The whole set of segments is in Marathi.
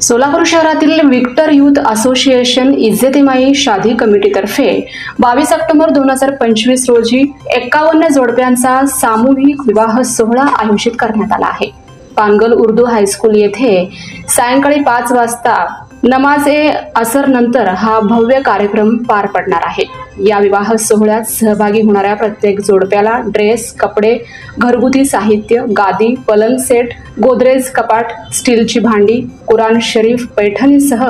सोलापूर शहरातील विक्टर यूथ असोसिएशन इज्जतीमाई शादी कमिटीतर्फे 22 ऑक्टोबर 2025 रोजी 51 जोडप्यांचा सामूहिक विवाह सोहळा आयोजित करण्यात आला आहे। पानगल उर्दू हायस्कूल येथे सायंकाळी 5 वाजता नमाज-ए-असर नंतर हा भव्य कार्यक्रम पार पडणार आहे। या विवाह सोहळ्यात सहभागी होणाऱ्या प्रत्येक जोडप्याला ड्रेस, कपडे, घरगुती साहित्य, गादी, पलंग सेट, गोदरेज कपाट, स्टीलची भांडी, कुराण शरीफ, पैठणीसह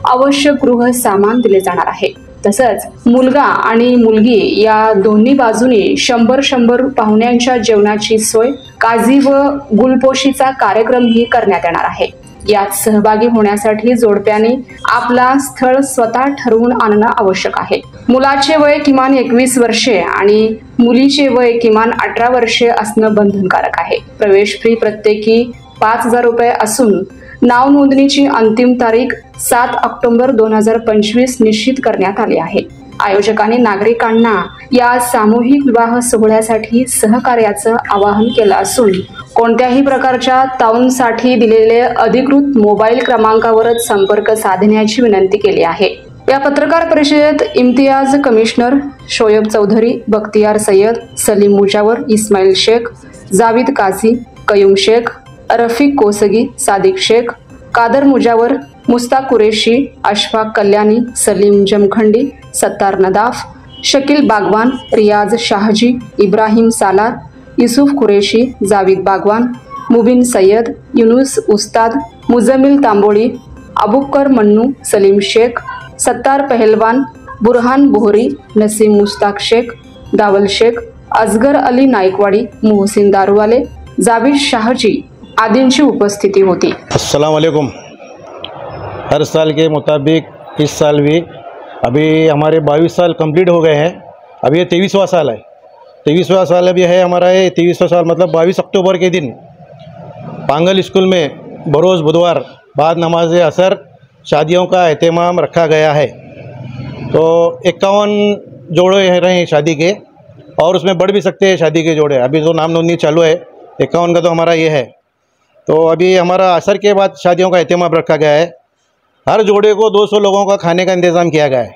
आवश्यक गृह सामान दिले जाणार आहे। तसंच मुलगा आणि मुलगी या दोन्ही बाजूनी 100 पाहुण्यांच्या जेवणाची सोय, काझी व गुलपोशीचा कार्यक्रमही करण्यात येणार आहे। यात सहभागी होण्यासाठी जोडप्याने आपला स्थळ स्वतः ठरवून आणणं आवश्यक आहे। मुलाचे वय किमान 21 वर्षे आणि मुलीचे वय किमान 18 वर्षे असणं बंधनकारक आहे। प्रवेश फी प्रत्येकी 5000 रुपये असून नाव नोंदणीची अंतिम तारीख 7 ऑक्टोबर 2025 निश्चित करण्यात आली आहे। आयोजकांनी नागरिकांना या सामूहिक विवाह सोहळ्यासाठी सहकार्याचं आवाहन केलं असून कोणत्याही प्रकारच्या ताऊंसाठी दिलेले अधिकृत मोबाईल क्रमांकावरच संपर्क साधण्याची विनंती केली आहे। या पत्रकार परिषदेत इम्तियाज कमिशनर, शोएब चौधरी, बख्तियार सय्यद, सलीम मुजावर, इस्माइल शेख, जावेद काझी, कयूम शेख, रफीक कोसगी, सादिक शेख, कादर मुजावर, मुस्ताक कुरेशी, अशफाक कल्याणी, सलीम जमखंडी, सत्तार नदाफ, शकील बागवान, रियाज शाहजी, इब्राहिम सालार, यूसुफ कुरेशी, जावेद बागवान, मुबिन सय्यद, युनुस उस्ताद, मुजमिल तांबोळी, अबुकर मन्नू, सलीम शेख, सत्तार पहलवान, बुरहान बोहरी, नसीम मुस्ताक शेख, दावल शेख, असगर अली नायकवाडी, मोहसिन दारूवाले, जावेद शाहजी आदींची उपस्थिति होती। अस्सलाम वालेकुम। हर साल के मुताबिक इस साल भी अभी हमारे 22 साल कंप्लीट हो गए हैं। अभी ये 23वां साल है। 23वां साल अभी है हमारा। ये 23वां साल मतलब 22 अक्टूबर के दिन पांगल स्कूल में बरोज़ बुधवार बाद नमाज-ए-असर शादियों का एहतमाम रखा गया है। तो 51 जोड़े रहे हैं शादी के, और उसमें बढ़ भी सकते हैं शादी के जोड़े। अभी जो नाम नोंदनी चालू है 51 का तो हमारा ये है। तो अभी हमारा असर के बाद शादियों का एहतमाम रखा गया है। हर जोड़े को 200 लोगों का खाने का इंतज़ाम किया गया है,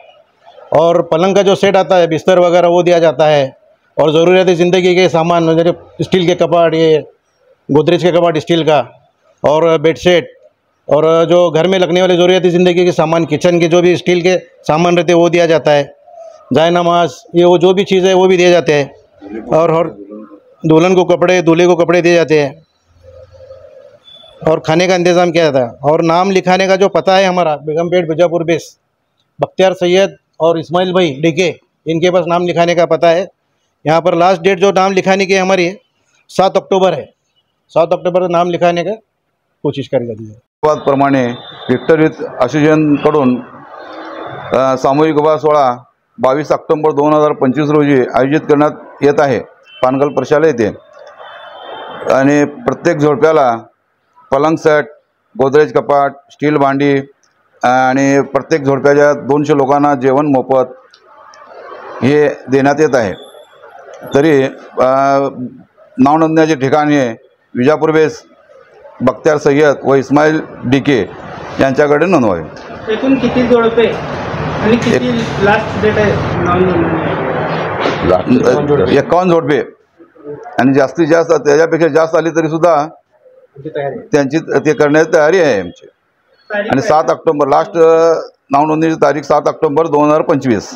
और पलंग का जो सेट आता है, बिस्तर वगैरह वो दिया जाता है, और ज़रूरियात ज़िंदगी के सामान जैसे स्टील के कपाट, ये गोदरेज के कपाट स्टील का, और बेडशीट, और जो घर में लगने वाले ज़रूरियाती ज़िंदगी के सामान, किचन के जो भी स्टील के सामान रहते हैं वो दिया जाता है। जाए नमाज, ये वो जो भी चीज़ है वो भी दिए जाते हैं, और दुल्हन को कपड़े, दूल्हे को कपड़े दिए जाते हैं, और खाने का इंतज़ाम किया जाता है। और नाम लिखाने का जो पता है हमारा बेगमपेट बीजापुर बेस, बख्तियार सैयद और इस्माइल भाई डीके, इनके पास नाम लिखाने का पता है। यहाँ पर लास्ट डेट जो नाम लिखाने की हमारी 7 ऑक्टोबर है। 7 ऑक्टोबर नाम लिखाने का कोशिश करी जाती है। प्रमाणे विक्टर यूथ असोसिएशनकडून सामूहिक विवाह सोहळा 22 ऑक्टोबर 2025 रोजी आयोजित करण्यात येत आहे पानगल प्रशाला येथे। आणि प्रत्येक जोडप्याला पलंग सेट, गोदरेज कपाट, स्टील भांडी, आणि प्रत्येक जोडप्याच्या 200 लोकांना जेवण मोफत हे देण्यात येत आहे। तरी नाव नोंदण्याचे ठिकाण हे विजापूर बेस, बख्तियार सय्यद व इस्माइल डीके यांच्याकडे नोंदवावे। एकूण किती जोडपे आणि किती लास्ट डेट आहे नाव नोंदणी? 51 जोडपे, आणि जास्तीत जास्त त्याच्यापेक्षा जास्त आली तरी सुद्धा त्यांची ते करण्याची तयारी आहे आमची। आणि 7 ऑक्टोबर लास्ट नाव नोंदणीची तारीख 7 ऑक्टोबर 2025।